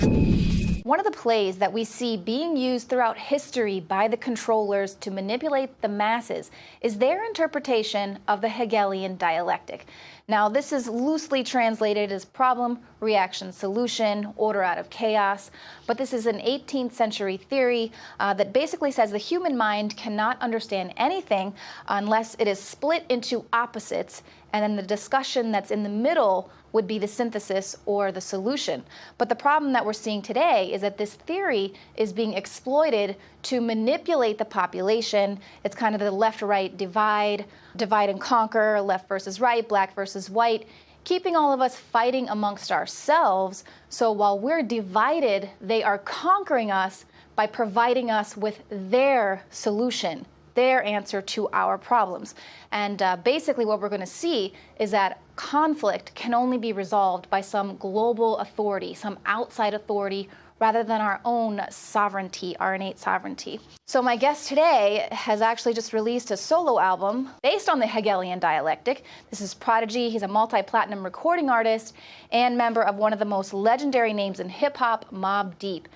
One of the plays that we see being used throughout history by the controllers to manipulate the masses is their interpretation of the Hegelian dialectic. Now, this is loosely translated as problem, reaction, solution, order out of chaos, but this is an 18th century theory that basically says the human mind cannot understand anything unless it is split into opposites, and then the discussion that's in the middle would be the synthesis or the solution. But the problem that we're seeing today is that this theory is being exploited to manipulate the population. It's kind of the left-right divide and conquer, left versus right, black versus white, keeping all of us fighting amongst ourselves. So while we're divided, they are conquering us by providing us with their solution, their answer to our problems. And basically what we're going to see is that conflict can only be resolved by some global authority, some outside authority, rather than our own sovereignty, our innate sovereignty. So my guest today has actually just released a solo album based on the Hegelian dialectic. This is Prodigy. He's a multi-platinum recording artist and member of one of the most legendary names in hip-hop, Mobb Deep.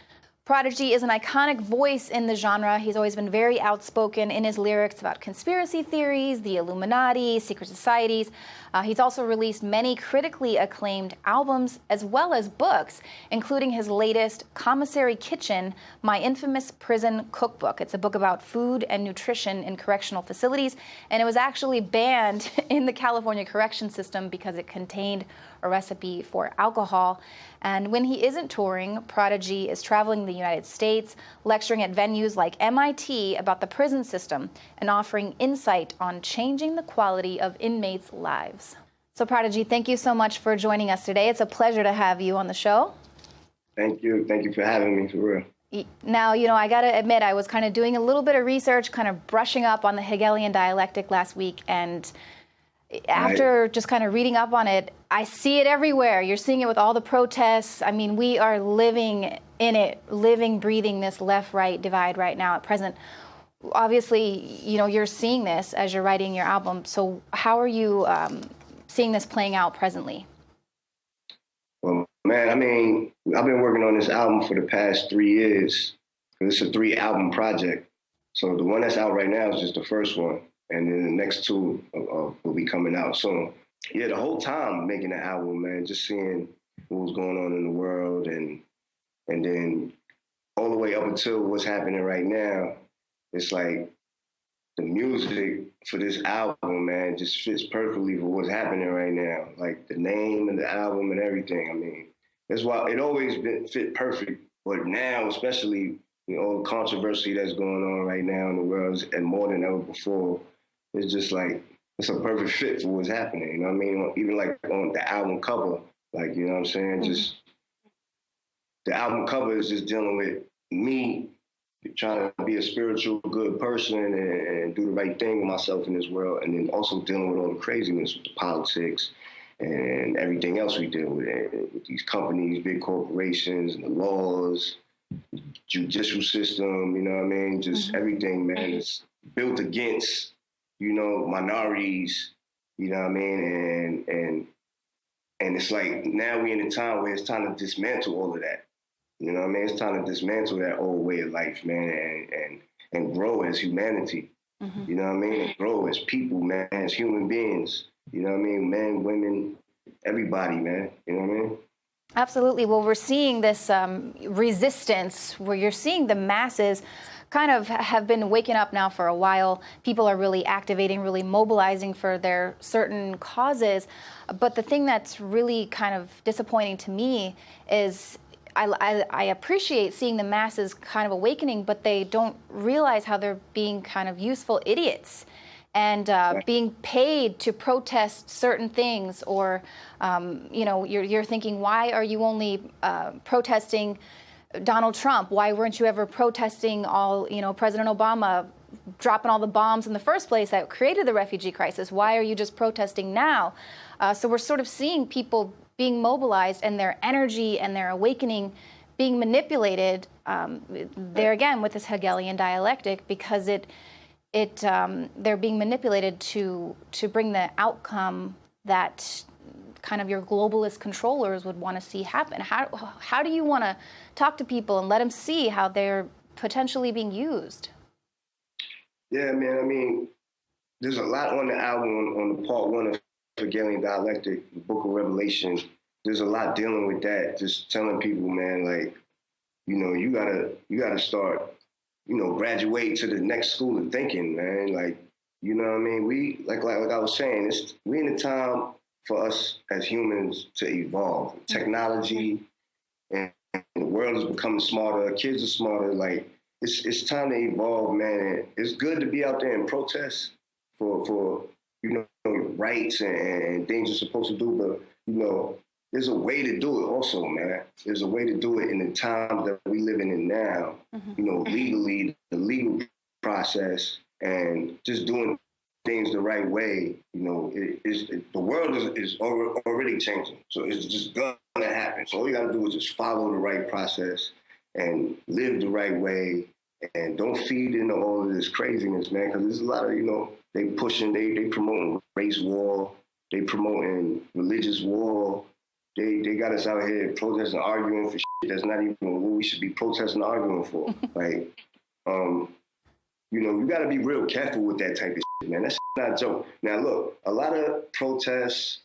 Prodigy is an iconic voice in the genre. He's always been very outspoken in his lyrics about conspiracy theories, the Illuminati, secret societies. He's also released many critically acclaimed albums as well as books, including his latest, Commissary Kitchen, My Infamous Prison Cookbook. It's a book about food and nutrition in correctional facilities, and it was actually banned in the California correction system because it contained a recipe for alcohol. And when he isn't touring, Prodigy is traveling the United States, lecturing at venues like MIT about the prison system and offering insight on changing the quality of inmates' lives. So Prodigy, thank you so much for joining us today. It's a pleasure to have you on the show. Thank you. Thank you for having me, for real. Now, I got to admit, I was kind of doing a little bit of research, kind of brushing up on the Hegelian dialectic last week, and after just kind of reading up on it, I see it everywhere. You're seeing it with all the protests. I mean, we are living in it, living, breathing this left-right divide right now at present. Obviously, you're seeing this as you're writing your album. So how are you seeing this playing out presently? Well, man, I mean, I've been working on this album for the past 3 years. It's a 3-album project. So the one that's out right now is just the first one. And then the next 2 will be coming out soon. Yeah, the whole time making the album, man, just seeing what was going on in the world and then all the way up until what's happening right now, it's like the music for this album, man, just fits perfectly for what's happening right now. Like the name and the album and everything. I mean, that's why it always fit perfect. But now, especially, all the controversy that's going on right now in the world and more than ever before, it's just like, it's a perfect fit for what's happening, you know what I mean? Even like on the album cover, like, you know what I'm saying? Just, the album cover is just dealing with me trying to be a spiritual, good person and do the right thing with myself in this world, and then also dealing with all the craziness with the politics and everything else we deal with these companies, big corporations, and the laws, judicial system, you know what I mean? Just everything, man, is built against minorities, you know what I mean? And it's like, now we in a time where it's time to dismantle all of that. You know what I mean? It's time to dismantle that old way of life, man, and grow as humanity. You know what I mean? And grow as people, man, as human beings. You know what I mean? Men, women, everybody, man. You know what I mean? Absolutely. Well, we're seeing this resistance where you're seeing the masses kind of have been waking up now for a while. People are really activating, really mobilizing for their certain causes. But the thing that's really kind of disappointing to me is I appreciate seeing the masses kind of awakening, but they don't realize how they're being kind of useful idiots and being paid to protest certain things, or you're thinking, why are you only protesting Donald Trump? Why weren't you ever protesting President Obama dropping all the bombs in the first place that created the refugee crisis? Why are you just protesting now? So we're sort of seeing people being mobilized and their energy and their awakening being manipulated there again with this Hegelian dialectic, because they're being manipulated to bring the outcome that kind of your globalist controllers would want to see happen? How do you want to talk to people and let them see how they're potentially being used? Yeah, man. I mean, there's a lot on the album on the part one of Hegelian Dialectic, the Book of Revelation. There's a lot dealing with that. Just telling people, man, like, you know, you gotta start, you know, graduate to the next school of thinking, man. Like, you know what I mean? We like I was saying, we in a time for us as humans to evolve. Technology and the world is becoming smarter. Kids are smarter. Like, it's time to evolve, man. And it's good to be out there and protest for you know, rights and things you're supposed to do, but you know, there's a way to do it also, man. There's a way to do it in the times that we living in now, you know, legally, the legal process, and just doing things the right way. You know, the world is already changing. So it's just gonna happen. So all you gotta do is just follow the right process and live the right way, and don't feed into all of this craziness, man, because there's a lot of, you know, they promoting race war, they promoting religious war. They got us out here protesting, arguing for shit that's not even what we should be protesting, arguing for. Like, you know, you got to be real careful with that type of shit, man. That's not a joke. Now, look, a lot of protests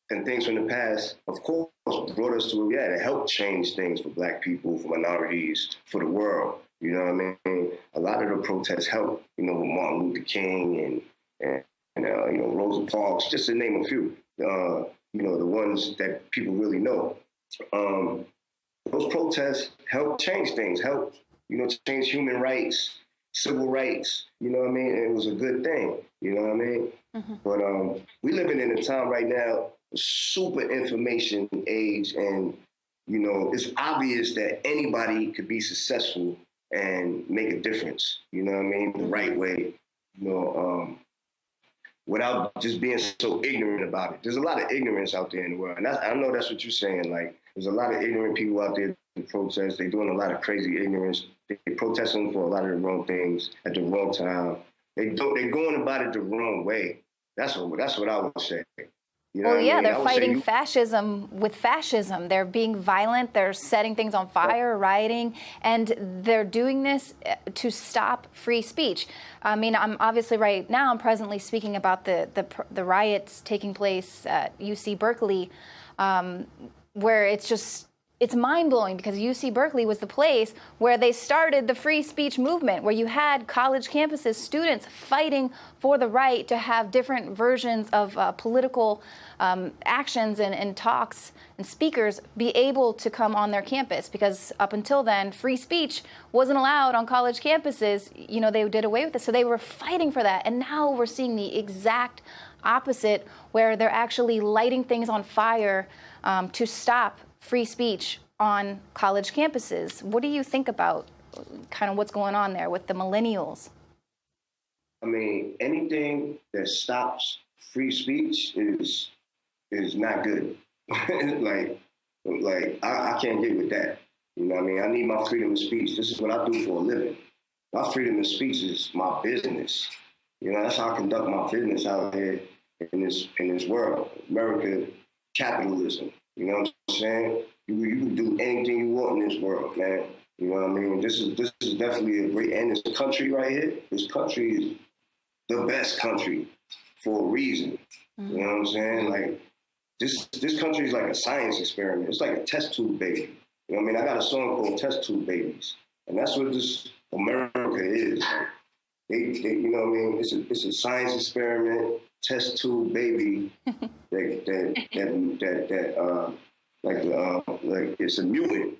and things from the past, of course, brought us to, it helped change things for Black people, for minorities, for the world. You know what I mean? A lot of the protests helped, you know, with Martin Luther King and you know, Rosa Parks, just to name a few. You know, the ones that people really know. Those protests helped change things, helped, you know, change human rights, civil rights, you know what I mean? And it was a good thing, you know what I mean? But we living in a time right now, super information age, and, you know, it's obvious that anybody could be successful and make a difference, you know what I mean? The right way, you know, without just being so ignorant about it. There's a lot of ignorance out there in the world. And I know that's what you're saying. Like, there's a lot of ignorant people out there who protest. They're doing a lot of crazy ignorance. They're protesting for a lot of the wrong things at the wrong time. They're going about it the wrong way. That's what I would say. You know well, yeah, I mean? they're fighting fascism with fascism. They're being violent. They're setting things on fire, rioting, and they're doing this to stop free speech. I mean, I'm presently speaking about the riots taking place at UC Berkeley, where it's mind-blowing because UC Berkeley was the place where they started the free speech movement, where you had college campuses, students fighting for the right to have different versions of political actions and talks and speakers be able to come on their campus, because up until then, free speech wasn't allowed on college campuses. You know, they did away with it. So they were fighting for that. And now we're seeing the exact opposite, where they're actually lighting things on fire to stop free speech on college campuses. What do you think about kind of what's going on there with the millennials? I mean, anything that stops free speech is not good. like I can't get with that. You know what I mean? I need my freedom of speech. This is what I do for a living. My freedom of speech is my business. You know, that's how I conduct my business out here in this world. America, capitalism. You know what I'm saying? You can do anything you want in this world, man. You know what I mean? This is definitely a great, and this country right here, this country is the best country for a reason. You know what I'm saying? Like, this country is like a science experiment. It's like a test tube baby. You know what I mean? I got a song called Test Tube Babies. And that's what this America is. Like, they you know what I mean? It's a science experiment, test tube baby that like it's a mutant.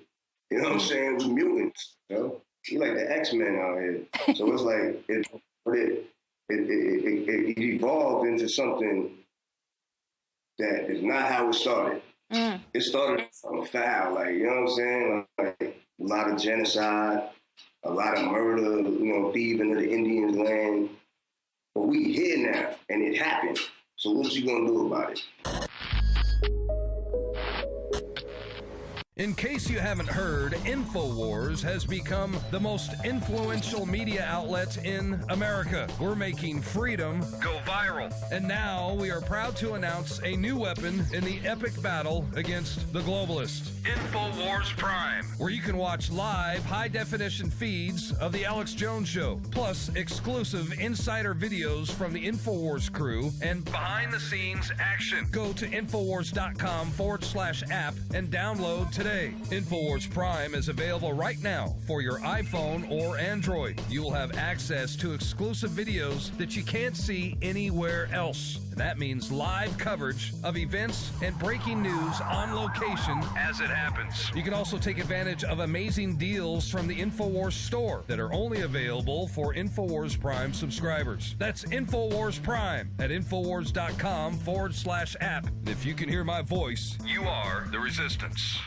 You know what I'm saying? We're mutants. You know? We're like the X-Men out here. So it's like it evolved into something that is not how it started. It started from a foul, like, you know what I'm saying? Like a lot of genocide, a lot of murder, you know, thieving of the Indians' land. But we here now, and it happened. So what you gonna do about it? In case you haven't heard, InfoWars has become the most influential media outlet in America. We're making freedom go viral. And now we are proud to announce a new weapon in the epic battle against the globalists. InfoWars Prime, where you can watch live high-definition feeds of The Alex Jones Show, plus exclusive insider videos from the InfoWars crew and behind-the-scenes action. Go to Infowars.com/app and download today. InfoWars Prime is available right now for your iPhone or Android. You will have access to exclusive videos that you can't see anywhere else. And that means live coverage of events and breaking news on location as it happens. You can also take advantage of amazing deals from the InfoWars store that are only available for InfoWars Prime subscribers. That's InfoWars Prime at Infowars.com/app. And if you can hear my voice, you are the resistance.